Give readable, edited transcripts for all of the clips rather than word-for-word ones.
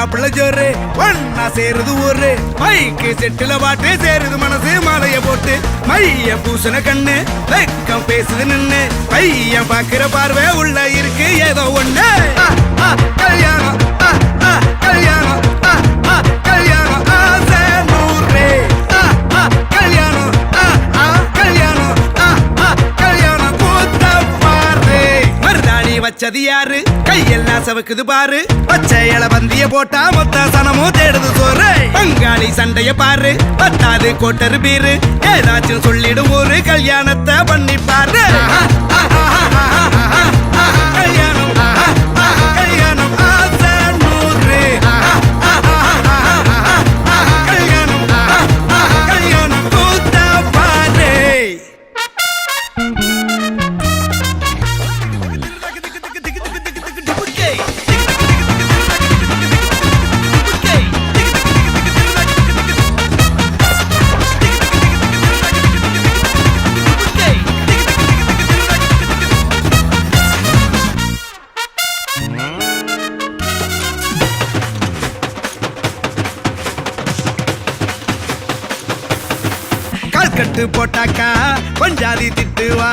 மாப்பிள்ள ஜோரு ஒன்னா சேருது ஊரு மைக்கு செட்டுல பாட்டு சேருது மனசு மாலைய போட்டு மைய பூசன கண்ணு வெக்கம் பேசுது நின்னு பையன் பாக்குற பார்வை உள்ள இருக்கு ஏதோ ஒண்ணு கல்யாணம் கல்யாணம் கல்யாணம் ஆசை நூறு கல்யாணம் கல்யாணம் கல்யாணம் கூத்த பாரு மருதாணி வச்சது யாரு கையெல்லாம் சவுக்குது பாரு பச்சை இல பந்திய போட்டா மொத்த சனமும் தேடுது சோறு பங்காளி சண்டைய பாரு பத்தாது கோட்டரு பீரு ஏதாச்சும் சொல்லிடும் ஒரு கல்யாணத்தை பண்ணி பாரு கல்யாணம் கல்யாணம் ஆசை நூறு கல்யாணம் கல்யாணம் கூத்த பாரு கட்டு போட்டாக்கா கொஞ்சாதி திட்டுவா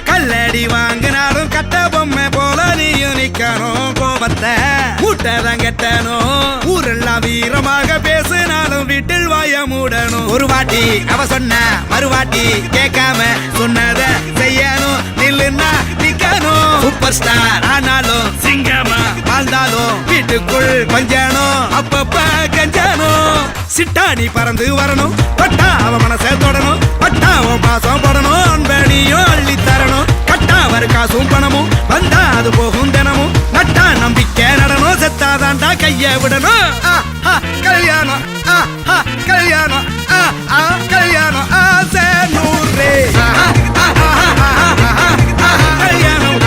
கல்லடி வாங்கினாலும் கட்ட பொம்மை போல நீயும் நிக்கணும் கோபத்தை கூட்டதான் கெட்டணும் ஊரெல்லாம் வீரமாக பேசினாலும் வீட்டில் வாய மூடணும் ஒரு வாட்டி அவ சொன்ன மறுவாட்டி கேட்காம சொன்னத செய்யணும் நில்லுன்னா நிக்கணும் சூப்பர் ஸ்டார் ஆனாலும் சிங்கமா வாழ்ந்தாலும் வீட்டுக்குள் கொஞ்சணும் அப்பப்ப கஞ்சணும் சிட்டாணி பறந்து வரணும் பட்டா அவ மனசை தொடணும் பட்டாவும் பாசம் போடணும் அன்பனியும் அள்ளி தரணும் கட்டா வரு காசும் பணமும் வந்தா அது போகும் தினமும் நட்டா நம்பிக்கை நடணும் செத்தாதான்டா கைய விடணும் கல்யாணம் கல்யாணம் கல்யாணம் ஆசை நூறு கல்யாணம்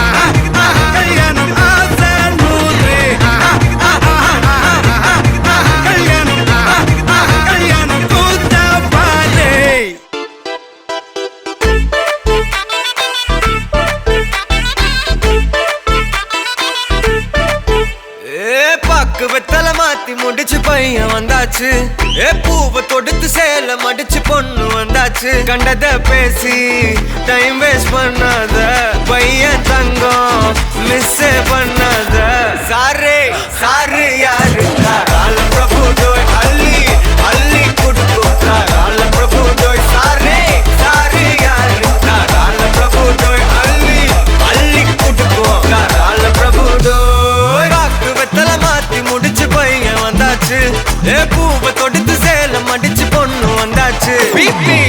கல்யாணம் ஆசை நூறு கல்யாணம் கல்யாணம் கூத்த பாரு பாக்கு வெத்தல மாத்தி முடிச்சு பையன் வந்தாச்சு பூவை தொடுத்து சேல மடிச்சு பொண்ணு வந்தாச்சு கண்டத பேசி டைம் வேஸ்ட் பண்ணாத பையன் தங்கம் மிஸ் பண்ணாத சாரே சாரு யாரு கால பிரபு டோய் அள்ளி அள்ளி குடுக்கும் கால பிரபு டோய் சாரே சாரு யாரு கால பிரபு டோய் அள்ளி அள்ளி குடுக்கும் கால பிரபு டோய் பாக்கு வெத்தல மாத்தி முடிச்சு பையன் வந்தாச்சு பூவை தொடுத்து சேல மடிச்சு பொண்ணு வந்தாச்சு பிபி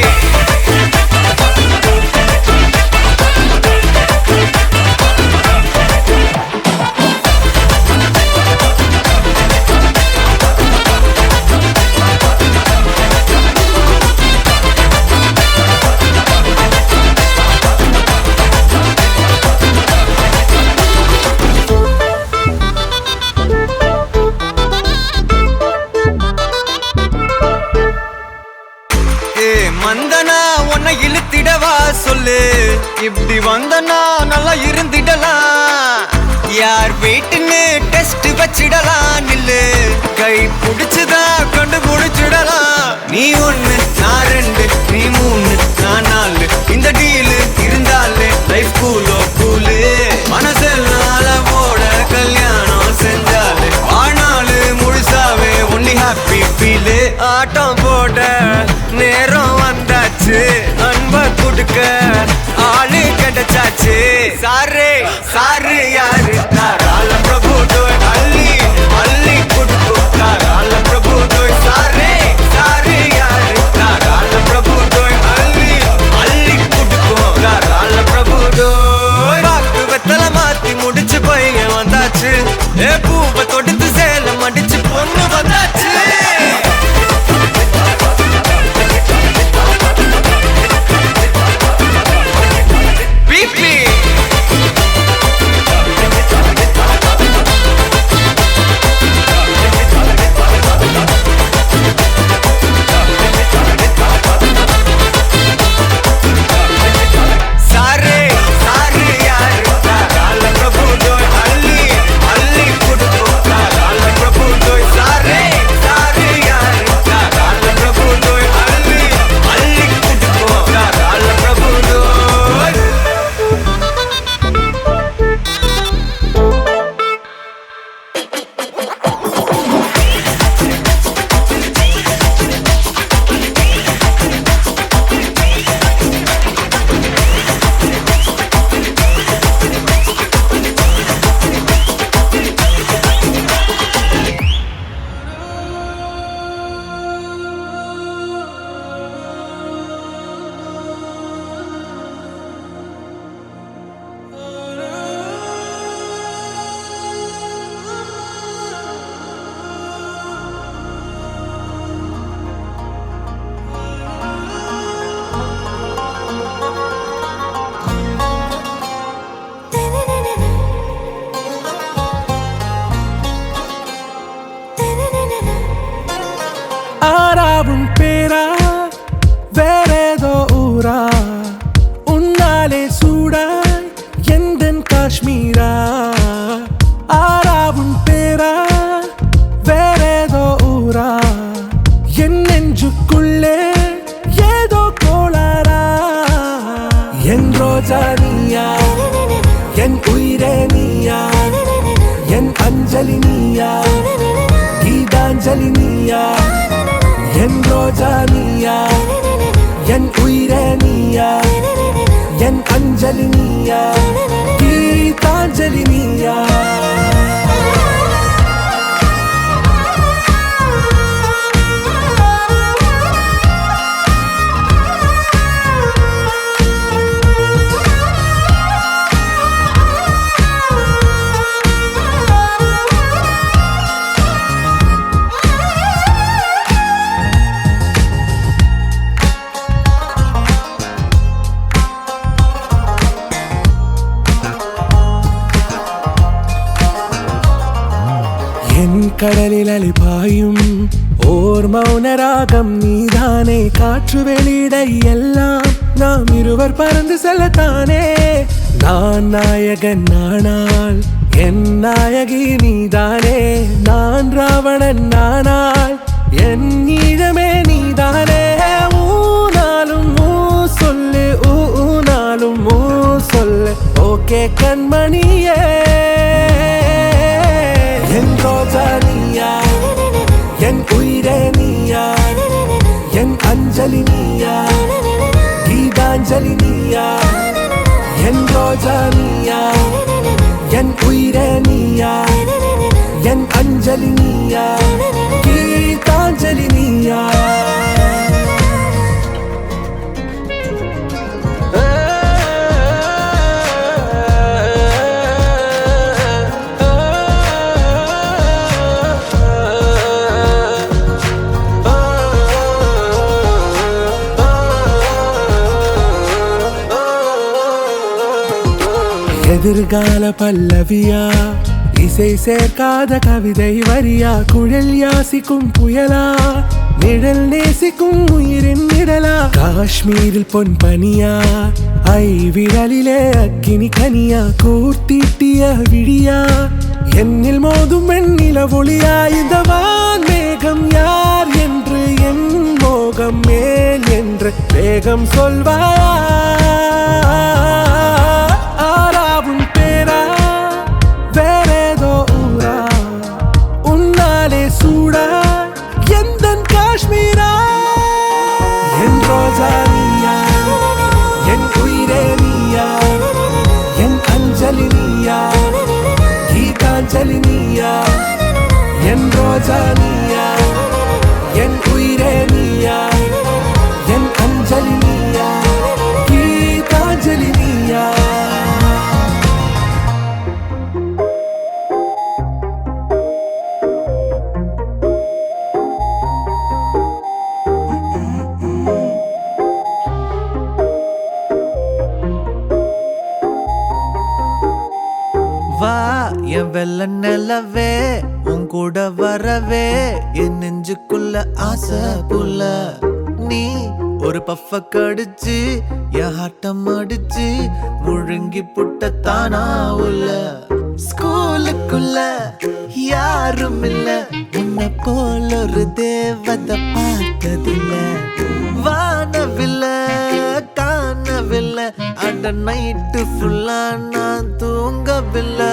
மந்தனா உன்னை இழுத்திடவா சொல்லு இப்படி வந்தனா நல்லா இருந்திடலாம் யார் வெயிட்னு டெஸ்ட் வச்சிடலாம் நில்லு கை புடிச்சுதா கண்டு முடிச்சிடலாம் நீ ஒண்ணு நான் ரெண்டு நீ மூணு நான் நாலு இந்த டீலு இருந்தாலே லைஃப் கூலோ கூலு மனசெல்லாம் அளவோட கல்யாணம் செஞ்சாலே ஆனாலு முழுசாவே ஒன்லி ஹாப்பி ஃபீலு ஆட்டம் போட நேரம் வந்தாச்சு அன்ப குடுக்க ஆளு கிடைச்சாச்சு சாரே சாரு யாரு கால பிரபு டோய் அள்ளி அள்ளி குடுக்கும் கால பிரபு டோய் சாரே சாரு யாரு கால பிரபு டோய் அள்ளி அள்ளி குடுக்கும் கால பிரபு டோய் பாக்கு வெத்தல மாத்தி முடிச்சு பையன் வந்தாச்சு பூவை தொடுத்து சேல மடிச்சு பொண்ணு வந்தாச்சு ஆறாவும் பேரா வேறேதோ ஊரா உன்னாலே சூடாய் எந்தன் காஷ்மீரா ஆறாவும் பேரா வேறேதோ ஊரா என் நெஞ்சுக்குள்ளே ஏதோ கோளாரா என் ரோஜா நீயா என் உயிரே நீயா என் அஞ்சலி நீயா கீதாஞ்சலி நீயா என் ரோஜா நீயா என் உயிரே நீயா என் அஞ்சலி நீயா கீதாஞ்சலி நீயா என் கடலில் அலைபாயும் ஓர் மௌனராகம் நீதானே காற்று வெளியிட எல்லாம் நாம் இருவர் பறந்து செல்லத்தானே நான் நாயகன் நானால் என் நாயகி நீதானே நான் ராவணன் நானால் என் ஈழமே நீதானே ஊனாலும் ஊ சொல்லு ஊனாலும் ஊ சொல்லு ஓகே கண்மணியே என் ரோஜா நீயா என் உயிரே நீயா என் அஞ்சலி நீயா கீதாஞ்சலி நீயா என் ரோஜா நீயா என் உயிரே நீயா என் அஞ்சலி நீயா கீதாஞ்சலி நீயா எதிர்கால பல்லவியா இசை சேர்க்காத கவிதை வரியா குழல் யாசிக்கும் புயலா நிழல் நேசிக்கும் உயிரின் நிழலா காஷ்மீரில் பொன் பனியா ஐ விரலிலே அக்கினி கனியா கூர்த்தீட்டிய விழியா என்னில் மோதும் வெண்ணில ஒளியா இந்த வான் மேகம் யார் என்று என் மோகம் மேல் என்று வேகம் சொல்வாயா ஆறாவும் பேரா வேறேதோ ஊரா உன்னாலே சூடா எந்தன் காஷ்மீரா என் ரோஜா நீயா என் உயிரே நீயா என் அஞ்சலி நீயா கீதாஞ்சலி நீயா என் ரோஜா நீயா என் உயிரே நீயா என் அஞ்சலி நீயா கீதாஞ்சலி நீயா வா என் வெள்ள நிலவே உன் கூட வரவே என் நெஞ்சுக்குள்ள ஆசை புள்ள நீ ஒரு பஃப கடிச்சு என் ஆட்டம் அடிச்சு முழுங்கி புட்ட தானா உள்ள ஸ்கூலுக்குள்ள யாரும் இல்ல உன்னை போல ஒரு தேவதை பார்த்ததில்ல வானவில்ல காணவில்லை அட நைட்டு ஃபுல்லா நான் தூங்கவில்லை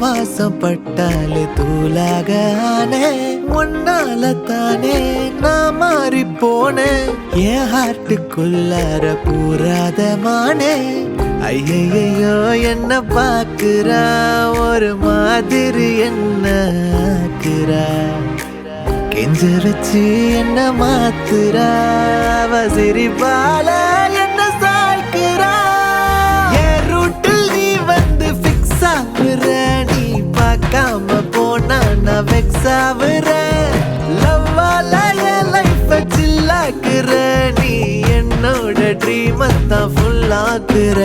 வாசம் பட்டாலே தூளாக ஆனே ஒன்னால தானே நான் மாறி போனேன் என் ஹார்ட்டுக்குள்ளார பூராத மானே ஐயையோ என்ன பாக்குறா ஒரு மாதிரி என்ன ஆக்குறா கெஞ்ச வச்சு என்ன மாத்துறா அவ சிரிப்பால என்ன சாய்க்கிறா என் ரூட்டில் நீ வந்து ஃபிக்ஸ் ஆகுற நீ பார்க்காம போனா நான் வெக்ஸ் ஆகுற லவ்வால என் லைஃப சில்லாக்குற நீ என்னோட ட்ரீம் தான் ஃபுல் ஆக்குற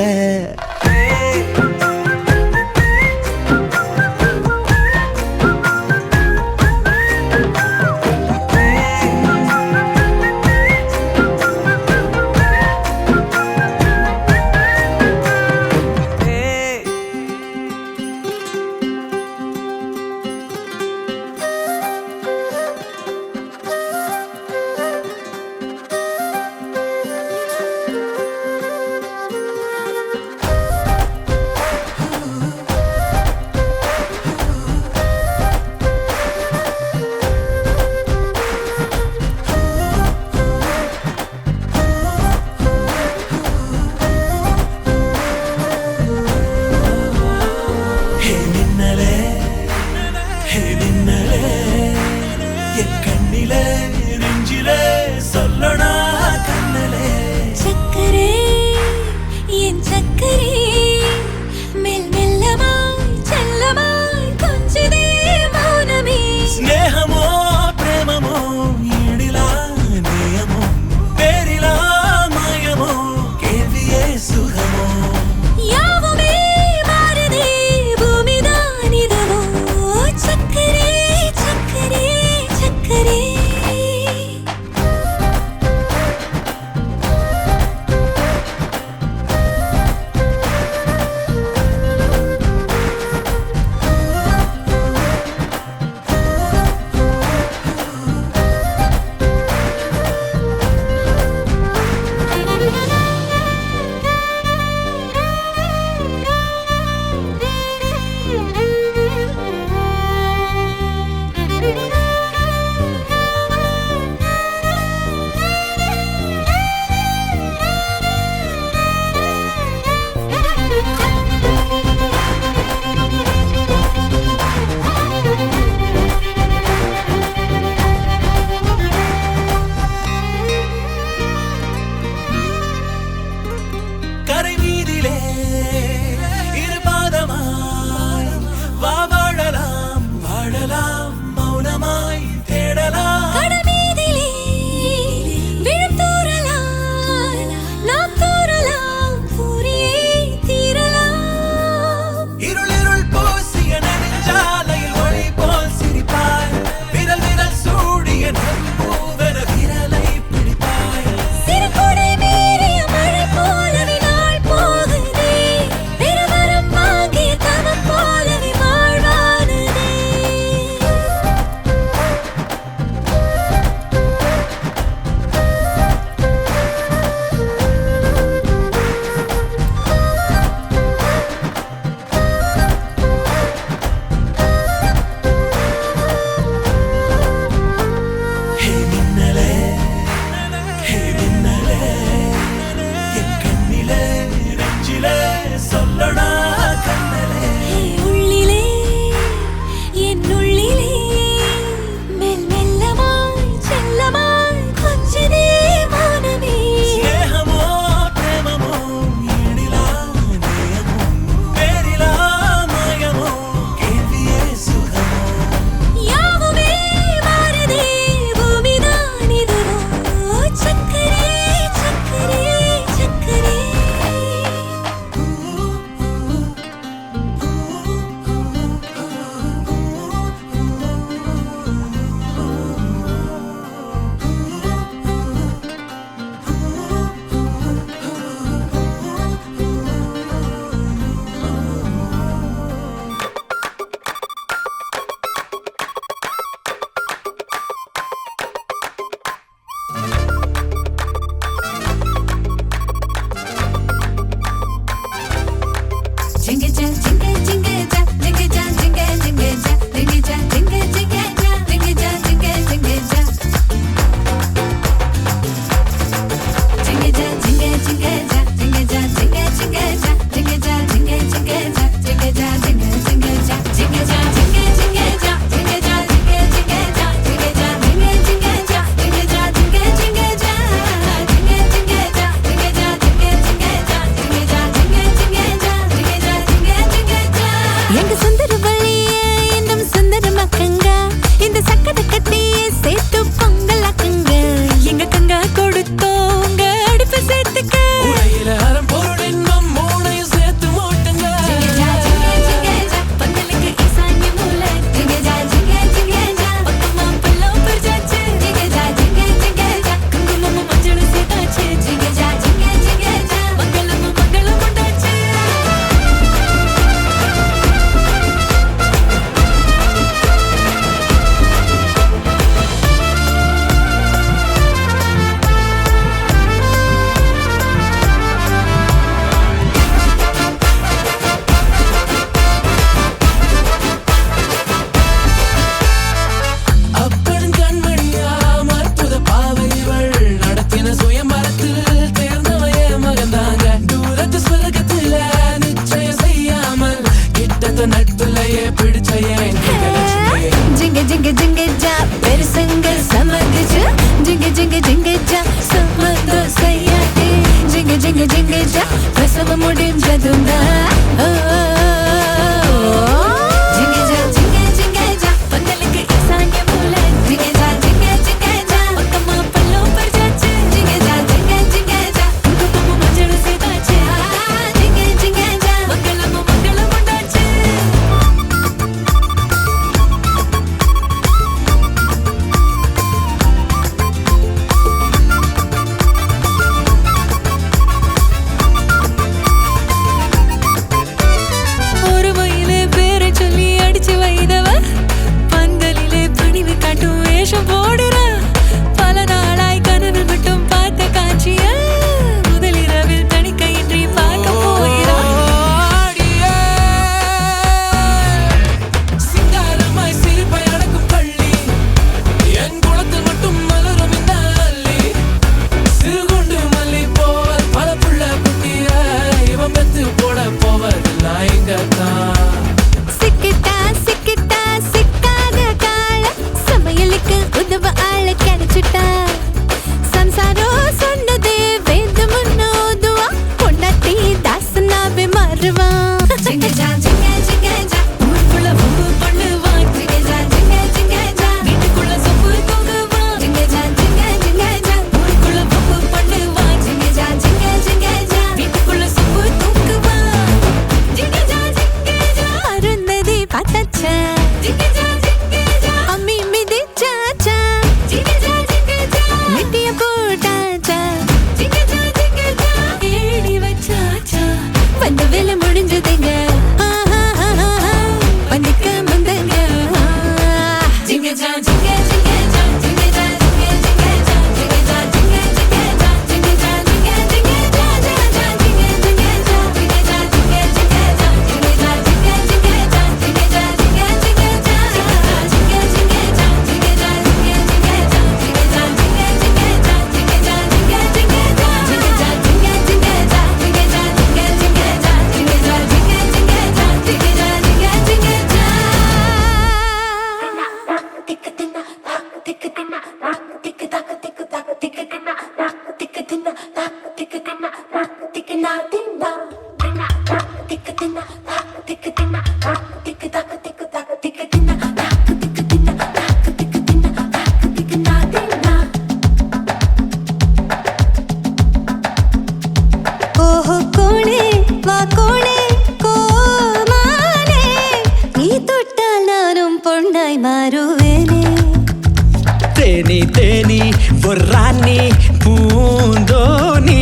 தேனி தேனி பொறானி பூந்தோனி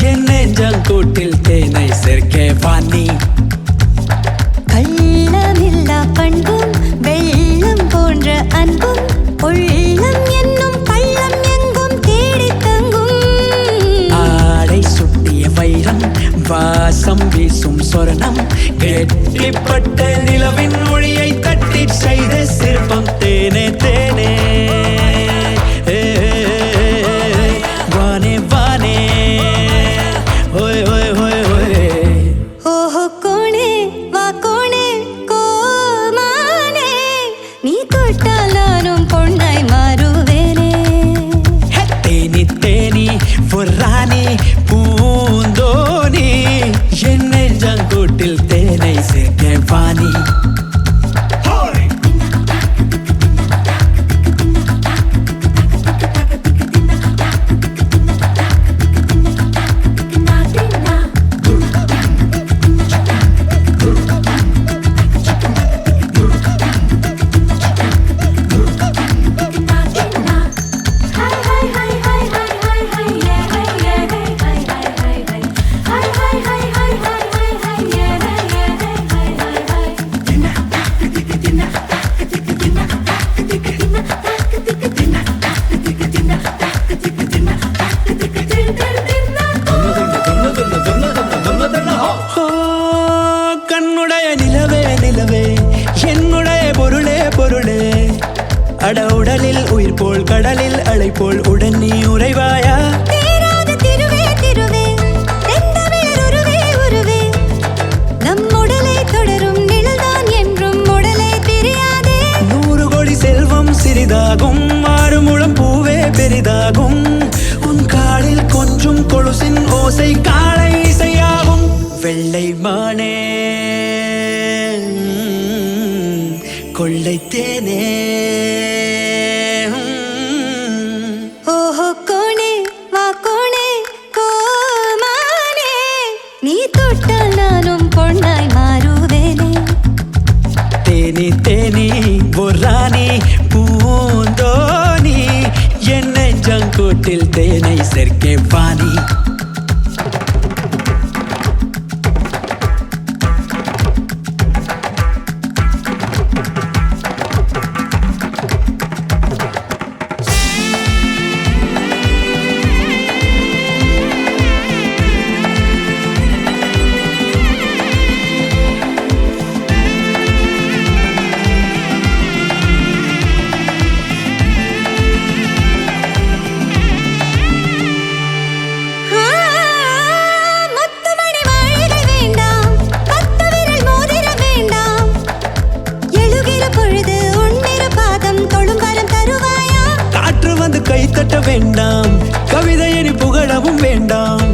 என் நெஞ்சங்கூட்டில் தேனை சேர்க்க வாணி கள்ளமில்லா பண்பும் வெள்ளம் போன்ற அன்பும் உள்ளம் என்னும் பள்ளம் எங்கும் தேடி தங்கும் ஆடை சுட்டிய வைரம் வாசம் வீசும் சொர்ணம் கெட்டிப்பட்ட நிலவின் மொழியை தட்டி செய்த சிற்பம் தேனே தேனே வானே வானே ஓய் ஓய் ஓய் ஓய் ஓஹோ கோணே வா கோணே கோமானே நீ தொட்டால் நானும் பொன்னாய் மாறுவேனே தேனி தேனி பொறானி பூந்தோனி என் நெஞ்சங்கூட்டில் தேனை சேர்க்க வாணி கண்ணுடைய நிலவே நிலவே என்னுடைய பொருளே பொருளே அட உடலில் உயிர் போல் கடலில் அலை போல் உடன் நீ உறைவாயா தேராத திருவே திருவே தெந்தமிழ் உருவே உருவே நம் உடலை தொடரும் நிழல்தான் என்றும் உடலை பிரியாதே 100 கோடி செல்வம் சிறிதாகும் 6 முழம் பூவே பெரிதாகும் உன் காலில் கொஞ்சம் கொலுசின் ஓசை காலை இசையாகும் வெள்ளை மானே கொள்ளை தேனே ஓஹோ கோணே வா கோணே கோமானே நீ தொட்டால் நானும் பொன்னாய் மாறுவேனே தேனி தேனி பொறானி பூந்தோனி என் நெஞ்சங்கூட்டில் தேனை சேர்க்க வாணி முத்துமணி மாளிகை வேண்டாம் 10 விரல் மோதிரம் வேண்டாம் எழுகிற பொழுது உன்னிரு பாதம் தொழும் வரம் தருவாயா காற்று வந்து கைத்தட்ட வேண்டாம் கவிதையினி புகழவும் வேண்டாம்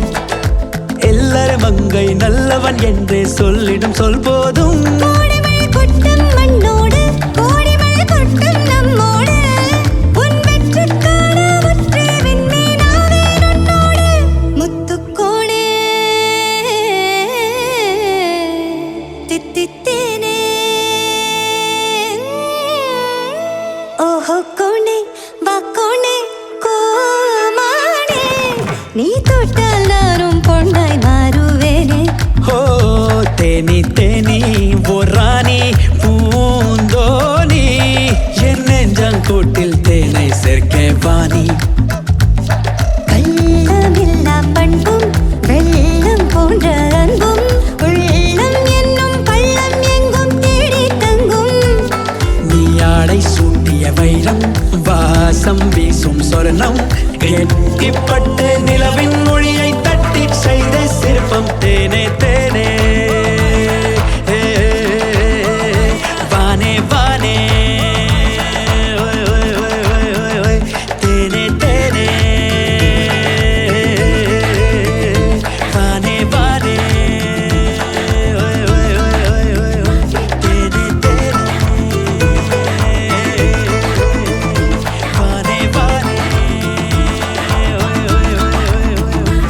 எல்லாரும் மங்கை நல்லவன் என்று சொல்லிடும் சொல் போதும் கோடிமழை கொட்டும் மண்ணோடு கோடிமழை கொட்டும் நம்மோடு உன் வெற்றிக்கான ஒற்றை விண்மீனாவே உன்னோடு முத்துக்கோணே தித்தித்தேனே ஓஹோ கோணே வா கோணே கோமானே நீ தொட்டால் நானும் பொன்னாய் மாறுவேனே ஓ தேனி தேனி பொறானி பூந்தோனி என் நெஞ்சம் கூட்டில் தேனை சேர்க்க வாணி வெள்ளமில்லா பண்பும் வெள்ளம் போன்ற அன்பும் உள்ளம் என்னும் பள்ளம் எங்கும் தேடி தங்கும் நீ ஆடை சூட்டிய வைரம் வாசம் வீசும் சொர்ணம் கெட்டிப்பட்டு நிலவின் மொழியை தட்டி செய்த சிற்பம் தேனே தேனே வானே வானே ஓய், ஓய், ஓய், ஓய், ஓய், ஓய். தேனே தேனே வானே வானே ஓய், ஓய், ஓய், ஓய், ஓய், ஓய். தேனே தேனே வானே வானே ஓய், ஓய், ஓய், ஓய், ஓய்.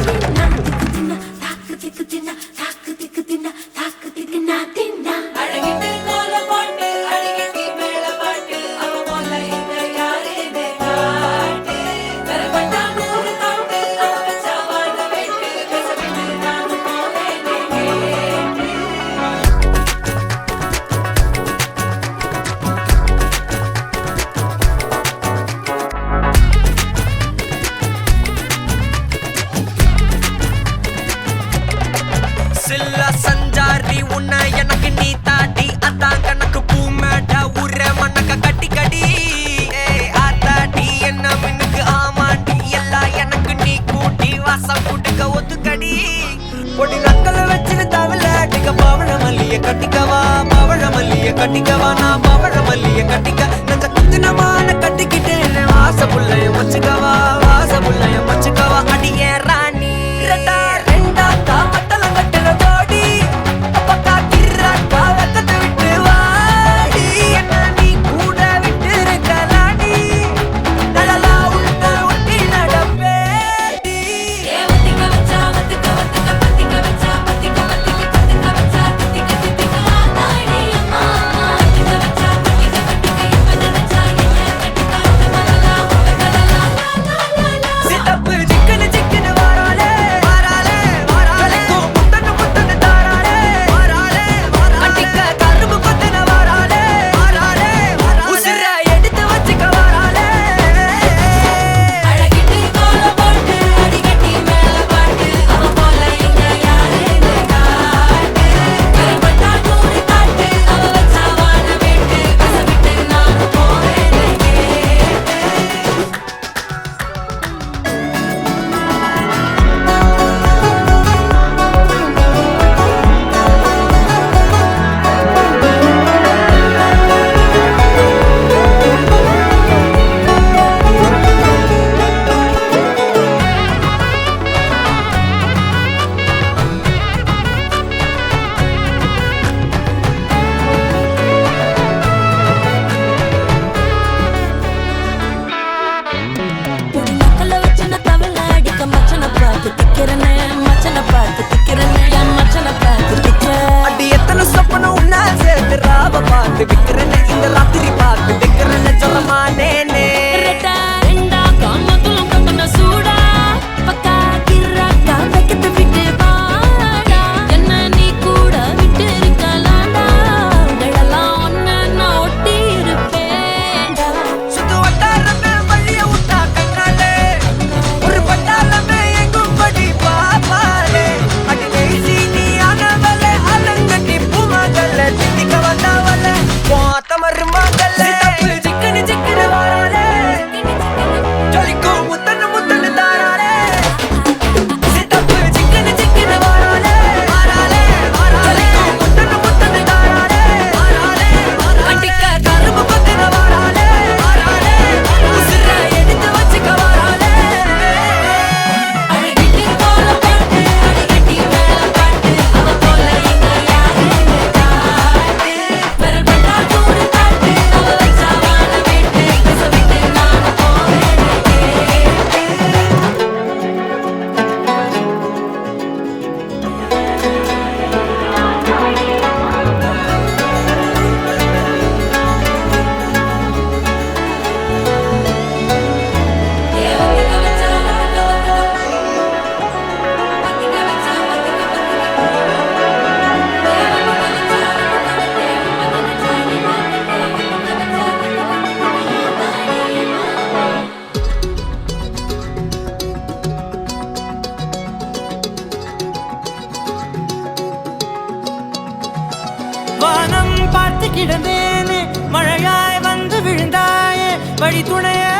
வழி துணையே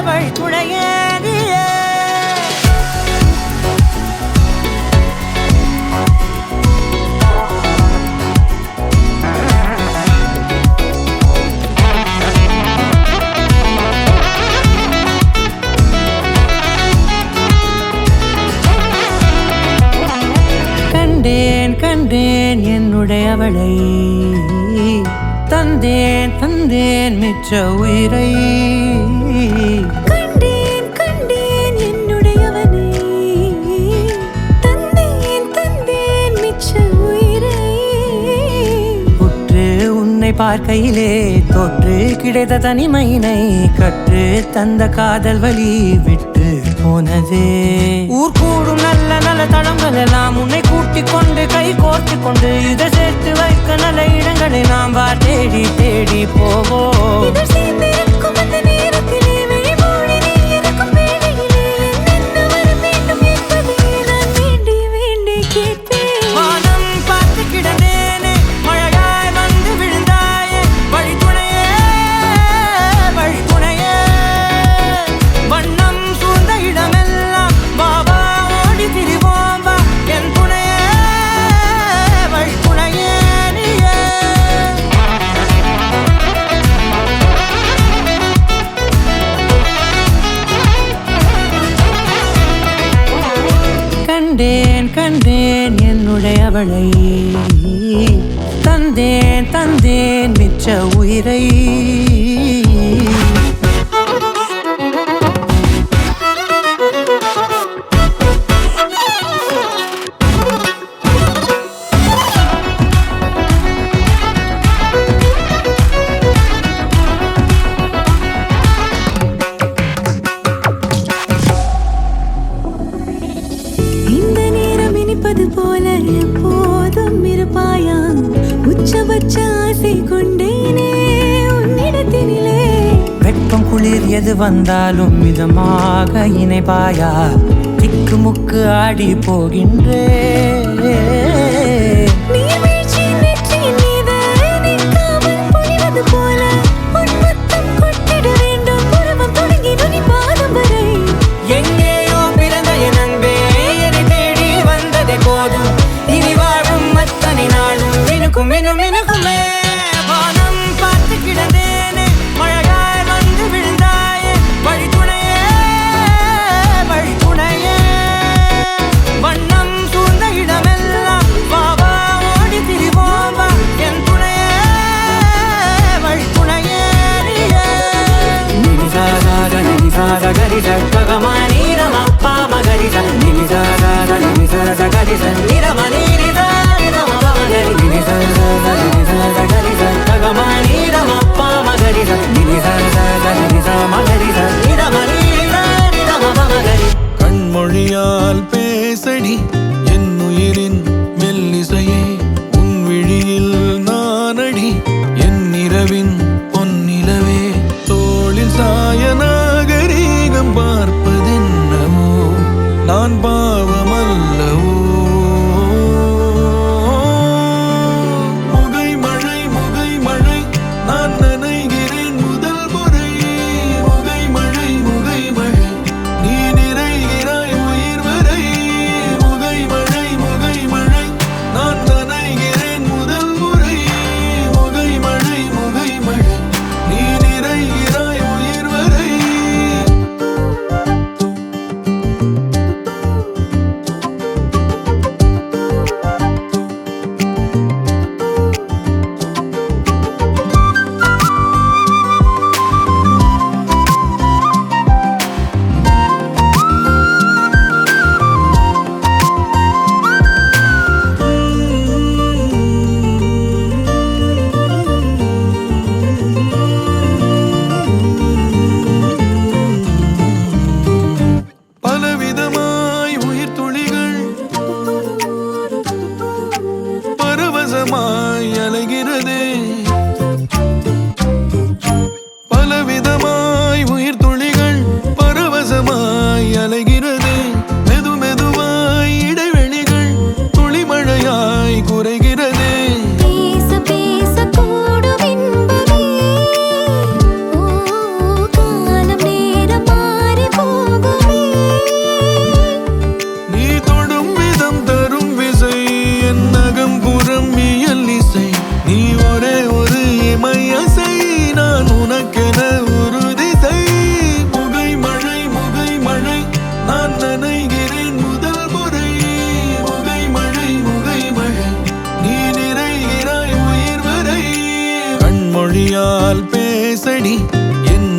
வழி துணையே நீயே. கண்டேன் கண்டேன் என்னுடையவளை, தந்தேன் தந்தேன் மிச்ச உயிரை. கண்டேன் கண்டேன் என்னுடையவனை, தந்தேன் தந்தேன் மிச்ச உயிரை. உற்று உன்னை பார்க்கையிலே தொற்று கிடைத்த தனிமையினை கற்று தந்த காதல் வழி விட்டு போனதே. ஊர் கூடும் நல்ல நல்ல தளங்கள் எல்லாம் உன்னை கூட்டிக் கொண்டு கை கோர்த்து கொண்டு இதை சேர்த்து வைக்க நல்ல இடங்களை நாம் வா தேடி தேடி போவோம். இதழ் சேர்ந்திருக்கும் அந்த நேரத்திலே விழிமூடி நீ இருக்கும் வேளையிலே என்னென்ன வர வேண்டும் என்பதை நான் வேண்டி வேண்டி கேட்பேன். வானம் பார்த்து கிடந்தேனே, மழையாய் வந்து விழுந்தாயே, வழி துணையே வழி துணையே. வண்ணம் சூழ்ந்த இடமெல்லாம் பாபா ஓடி திரிவோம் வா என் துணையே வழி துணையே நீயே. கண்டேன் கண்டேன் என்னுடையவளை, தந்தேன் தந்தேன் மிச்ச உயிரை. இந்த நேரம் இனிப்பது போல எப்போதும் இருப்பாயா, உச்சபட்ச ஆசை கொண்டேனே உன்னிடத்தினிலே. வெப்பம் குளிர் எது வந்தாலும் மிதமாக இணைப்பாயா, திக்கு முக்கு ஆடி போகின்றே. நீர்வீழ்ச்சியின் நெற்றியின் மீது நிற்காமல் பொழிவது போல உன் முத்தம் கொட்டிட வேண்டும் உருவம் தொடங்கி நுனி பாதம் வரை. எங்கேயோ பிறந்த என் அன்பே என்னை தேடி வந்ததே போதும், இனி வாழும் அத்தனை நாளும் மினுக்கும் மினும் மினுக்குமே. வானம் பார்த்து கிடந்தேனே, மழையாய் வந்து விழுந்தாயே, வழி துணையே வழி துணையே. வண்ணம் சூழ்ந்த இடமெல்லாம் பாபா ஓடி திரிவோம் வா என் துணையே வழி துணையே நீயே. நினிசாத நினிசாத கரிச ககமானி ரமப்பா மகரிச நினிசாத நினிசாத கரிச நிரமணி நிதா நிதம மகரி நினிசாத நினிசாத கரிச ககமானி ரமப்பா மகரிச நினிசாத நினிசா மகரிச நிரமணி நிதா நிதம மகரி. கண்மொழியால் பேசடி என் உயிரின் மெல்லிசையே, உன் விழியில் நானடி என் இரவின் பொன்னிலவே. தோளில் சாய நாகரீகம் பார்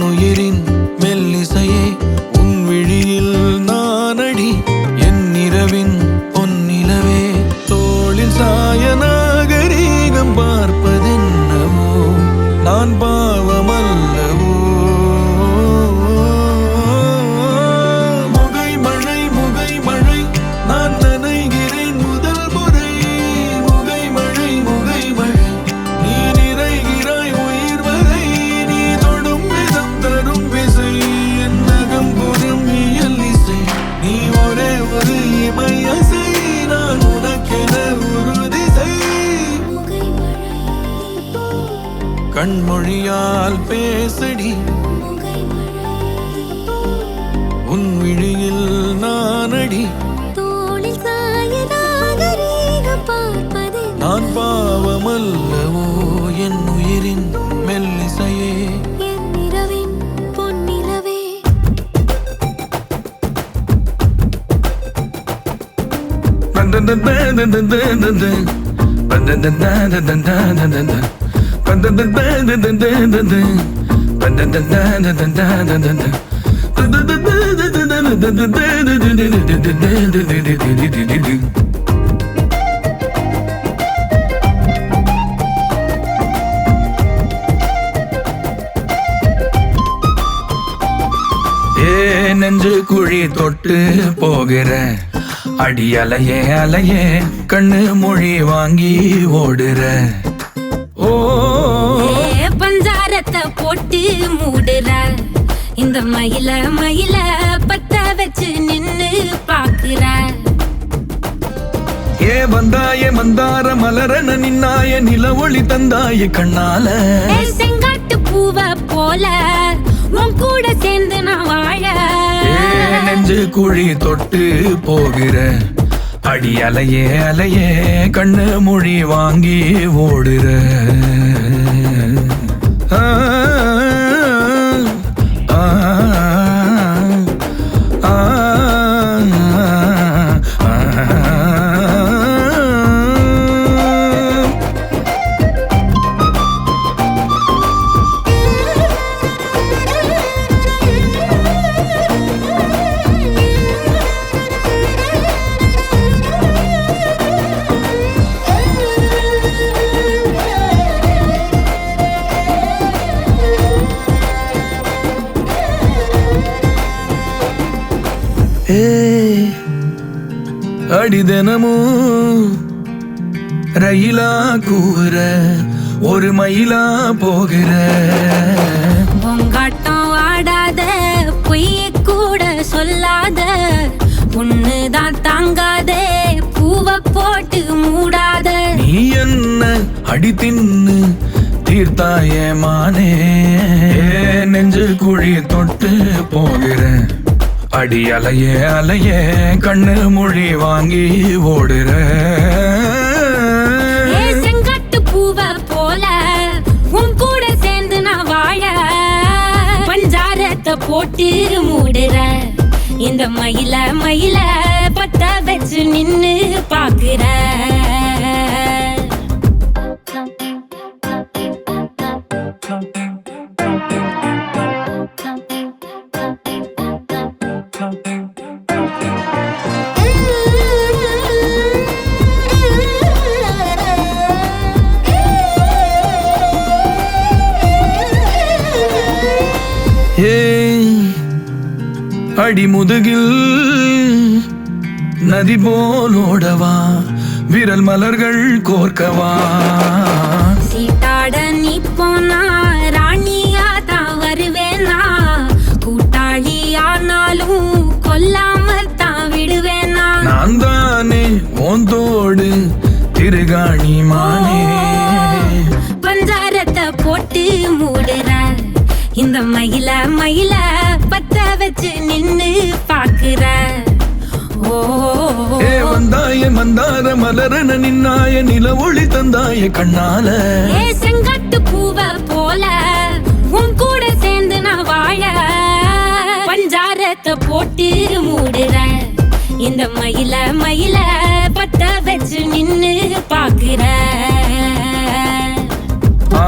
உயிரின் மெல்லிசையே உன் விழியில் நானடி என் இரவின் பொன்னிலவே தோளில் சாய நாகரீகம் பார்ப்பதென்னவோ நான் பாவமல்லவோ முகை மழை நான் நனைகிறேன் முதல் முறை முகை மழை நீ நிறைகிறாய் உயிர் வரை நீ தொடும் விதம் தரும் விசை என் நகம் புறம் இயல் இசை நீ ஒரே ஒரு இமையசை நான் உனக்கென ஒரு திசை கண்மொழியால் பேசடி உன் விழியில் நானடி தோளில் சாய நாகரீகம் பார்ப்பது நான் பாவமல்லவோ என் உயிரின் மெல்லிசையே என் இரவின் பொன்னிலவே நெஞ்சு குழி தொட்டு போகிற அடி அலையே அலையே கண்ணு மொழி வாங்கி ஓடுற ஓ பஞ்சாரத்தை போட்டு மூடுற இந்த மயில பத்த வச்சு நின்னு பாக்குற ஏ வந்தாய மந்தார மலரன நின்னாய நில ஒளி தந்தாய கண்ணால செங்காட்டு பூவ போல உன் கூட சேர்ந்து நான் வாழ நெஞ்சு குழி தொட்டு போகிற அடி அலையே அலையே கண்ணு மொழி வாங்கி ஓடுற ஆ, ஆ, ஆ, ஆ, அடிதனமும் ரயிலா கூற ஒரு மயிலா போகிற பொங்காட்டம் ஆடாத பொய்ய கூட சொல்லாத பொண்ணுதான் தாங்காதே பூவ போட்டு மூடாத நீ என்ன அடி தின்னு தீர்த்தாய மானே நெஞ்சு குழி தொட்டு போகிற அடி அலையே அலையே கண்ணு மொழி வாங்கி ஓடுற செங்காட்டு பூவ போல உன் கூட சேர்ந்து நான் வாழ பஞ்சாரத்தை போட்டு மூடுற இந்த மயில பத்த வச்சு நின்னு பாக்குற அடி முதுகில் நதி போலோடவா விரல் மலர்கள் கோர்க்கவா சீட்டாட நீ போனா ராணியா தான் வருவேனா கூட்டாளி ஆனாலும் கொல்லாம தான் விடுவேனா நான் தானே ஓந்தோடு திருகாணி மானே பஞ்சாரத்தை போட்டு மூடுற இந்த மயில பத்த வச்சு நின்னு பாக்குற ஓ வந்தாய மந்தார மலரன நின்னாய நில ஒளி தந்தாய கண்ணால செங்காட்டு பூவ போல உன் கூட சேர்ந்து நான் வாழ பஞ்சாரத்தை போட்டு மூடுற இந்த மயில பத்த வச்சு நின்னு பாக்குற ஆ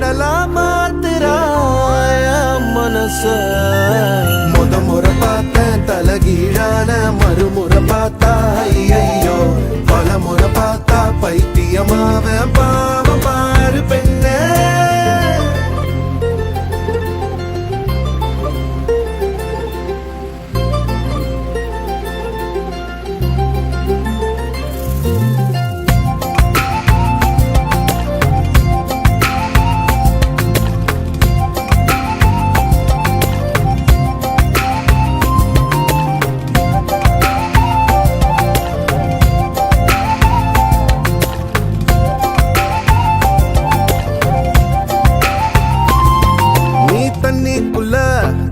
கடலா மாத்துறாய மனச முறை பார்த்தேன் தலகீழான மறுமுறை பார்த்தா ஐயோ பல முறை பார்த்தா பைத்தியமாவ பாவம் பாரு பெண்ணே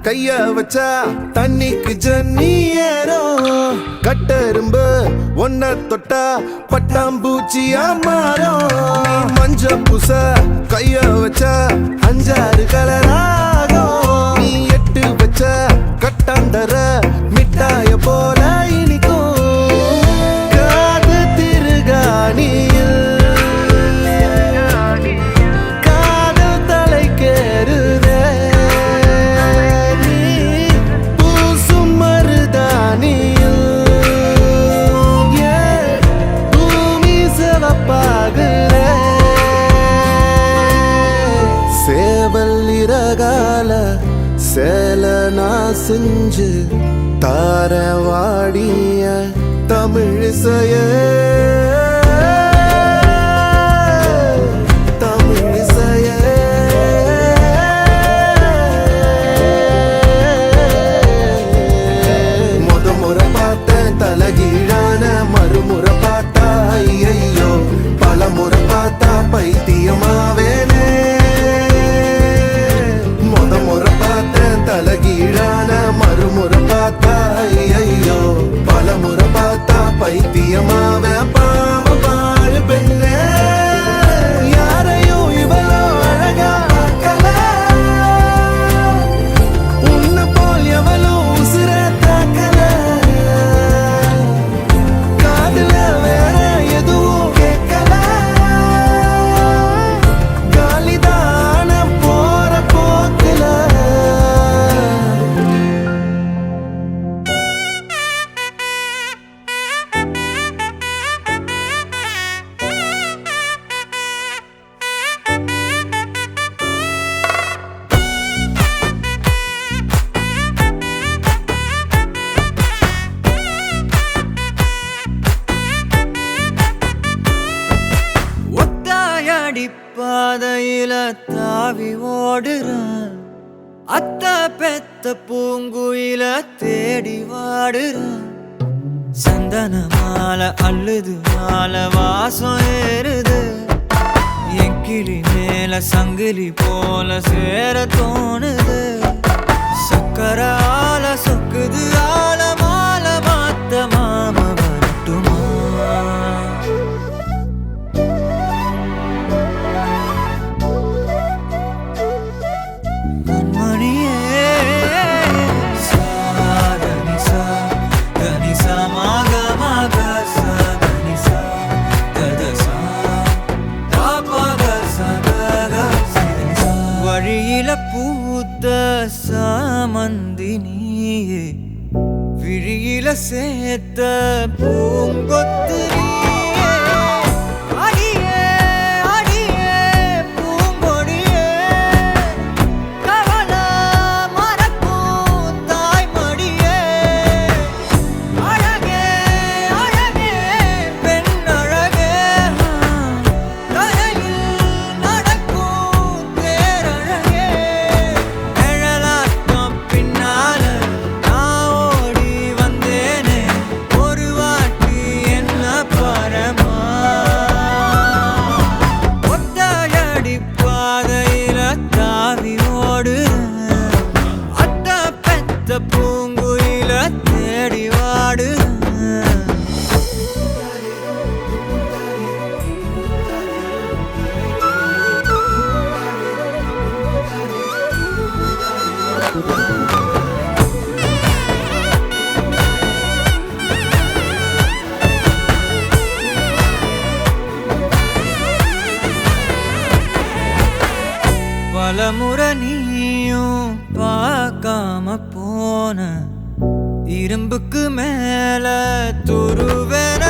கைய வச்சா தண்ணிக்கு ஜன்னி ஏறும் கட்டெரும்பு ஒன்ன தொட்டா பட்டாம்பூச்சியா மாறும் மஞ்ச பூச கைய வச்சா 5-6 கலராகும் நீ எட்டு வச்ச கட்டாந்தர மிட்டாய போல இனிக்கும் காது திருகாணியில் காதல் தலைக்கேறுதே சேலனா செஞ்சு தாரவாடிய தமிழிசைய தமிழிசைய முறை பார்த்தேன் தலகீழான மறுமுறை பார்த்தா ஐயோ பல முறை பார்த்தா பைத்தியமாவேனே முறை பார்த்தேன் தலகீழான மறுமுறை பார்த்தா ஐயோ பல முறை பார்த்தா பைத்தியமாவ பாவ பாரு பெண்ணே யாரையும் இவளோ அழகா ஆக்கல உன்னை போல் எவளோ உசுர தாக்கல காதுல வேற எதுவும் கேட்கல காலிதான போற போக்குல பாதையில தாவி ஓடுறான் அத்த பெத்த பூங்குயில தேடி வாடுறான் சந்தன மாலை அள்ளுது மாலை வாசம் ஏறுது என் கிளி மேல சங்கிலி போல சேர தோணுது சக்கர ஆல சொக்குது ஆல மாலை மாத்த மாம வரட்டுமா வழியில பூத்த சாமந்தினியே விழியில சேர்த்த பூங்கொத்து பலமுறை நீயும் பார்க்காம போன இரும்புக்கு மேல துருவேன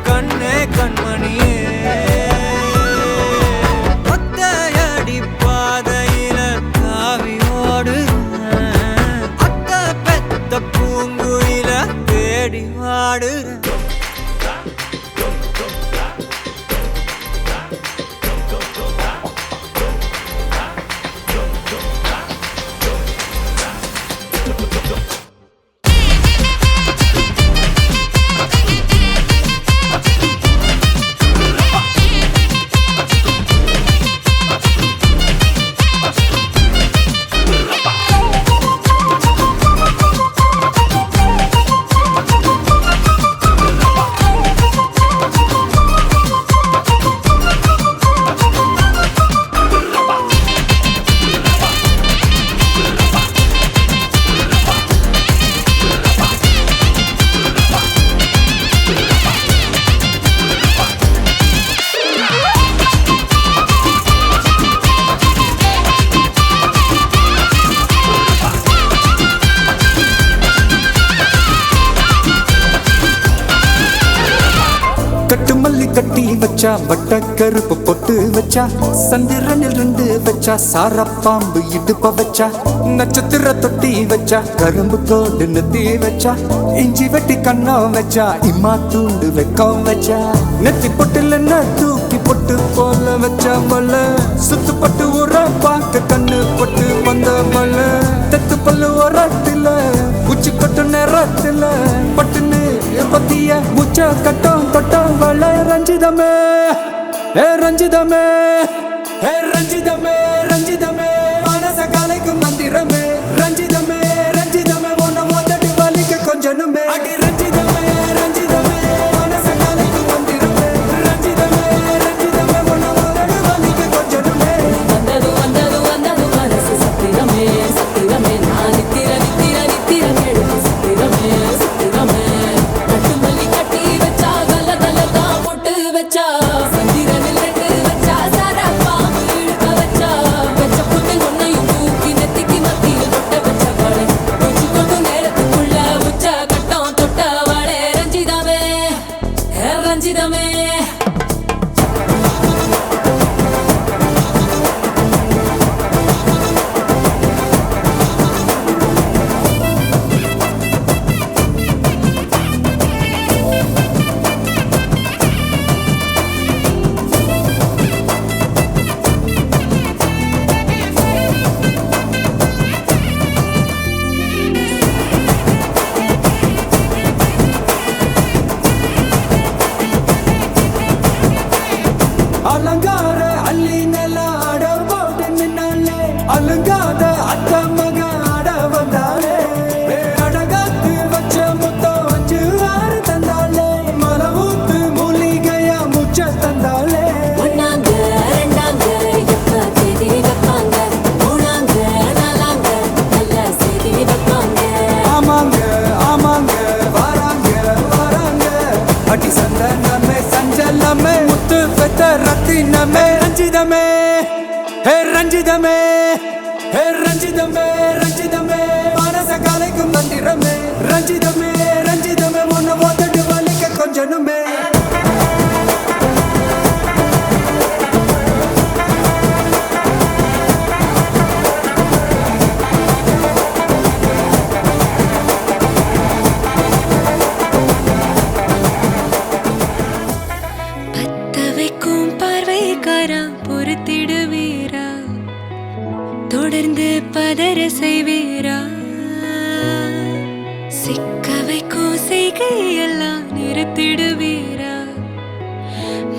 கண்ணே கண்மணியே ஒத்தையடி பாதையில தாவி ஓடுறேன் அத்த பெத்த பூங்குயில தேடி வாடுறேன் கட்டு மல்லி கட்டி வச்சா வட்ட கருப்பு பொட்டு வச்சா சந்திரனில் 2 வச்சா சாரப்பாம்பு இடுப்ப வச்சா நட்சத்திர தொட்டி வச்சா கரும்பு கோடு நெத்தி வச்சா இஞ்சி வெட்டி கண்ணம் வச்சா இம்மா தூண்டு வெக்கம் வச்சா நெத்தி பொட்டுல தூக்கி பொட்டு போல வச்சா மல்ல சுத்து பட்டு உர பார்க்க கண்ணு பொட்டு வந்த மல்ல தெத்து பல்லு உரத்துல உச்சி கொட்டு நேரத்துல பட்டுன்னு பத்திய முச்ச கட்டம் தொட்டம் வள ரஞ்சிதமே ஏ ரஞ்சிதமே ஏ ரஞ்சிதமே ரஞ்சிதமே மனச கலைக்கும் மந்திரமே ரஞ்சிதமே ரஞ்சிதமே உன்னை மோதடி வலிக்க கொஞ்சனுமே அடி ரஞ்சிதமே ரஞ்சிதமே மனச கலைக்கும் மந்திரமே ரஞ்சிதமே ரஞ்சிதமே உன்னை மோதடி வலிக்க கொஞ்சனுமே வந்தது வந்தது வந்தது மனசு சத்திரமே சத்திரமே நான் நித்திர நித்திர நித்திர கேடு சத்திரமே சத்திரமே கட்டுமல்லி கட்டி வச்சா கல கல தான் போட்டு வச்சா சந்திரனில் 2 வச்சா சாரப்பாம்பு இழுக்க வச்சா வச்ச புட்டில் ஒன்னையும் தூக்கி நெத்திக்கு மத்தியில் தொட்ட வச்ச வாழை வச்சு கொண்டு நேரத்துக்குள்ள உச்ச கட்டம் தொட்ட வாழை ரஞ்சிதமே ரஞ்சிதமே அலங்கார அள்ளி நில ஆட போட்டு நின்னாலே அலங்காத அத்த மக ஆட வந்தாலே அடகாத்து வச்ச முத்தம் வச்சு ஆறு தந்தாலே மலவூத்து மூலிகையா முச்ச தந்தாலே ஒன்னாங்க ரெண்டாங்க எப்ப தேதி வைப்பாங்க மூணாங்க நாலாங்க நல்ல செய்தி வைப்பாங்க ஆமாங்க ஆமாங்க வராங்க வராங்க அடி சந்தனமே சஞ்சலமே முத்து பெத்த ரத்தினமே ரஞ்சிதமே ஹே ரஞ்சிதமே ஹே ரஞ்சிதமே ரஞ்சிதமே மனச கலைக்கும் மந்திரமே ரஞ்சிதமே ரஞ்சிதமே உன்னை மோதடி வலிக்க கொஞ்சனுமே பத்த வைக்கும் பார்வைக்காரா பொறுத்திடுவீரா தொடர்ந்து பதற செய்வீரா சிக்க வைக்கும் செய்கையெல்லாம் நிறுத்திடுவீரா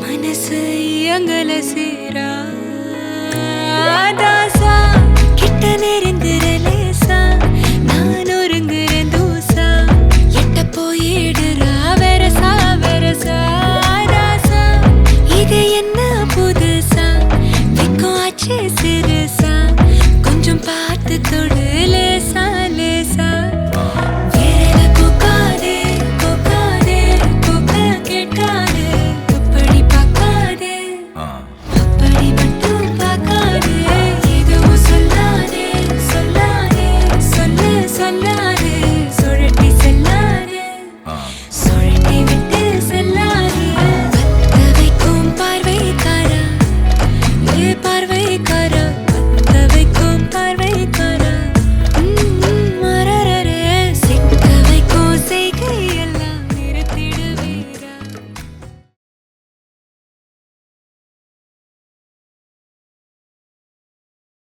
மனசு இயங்கல சேரா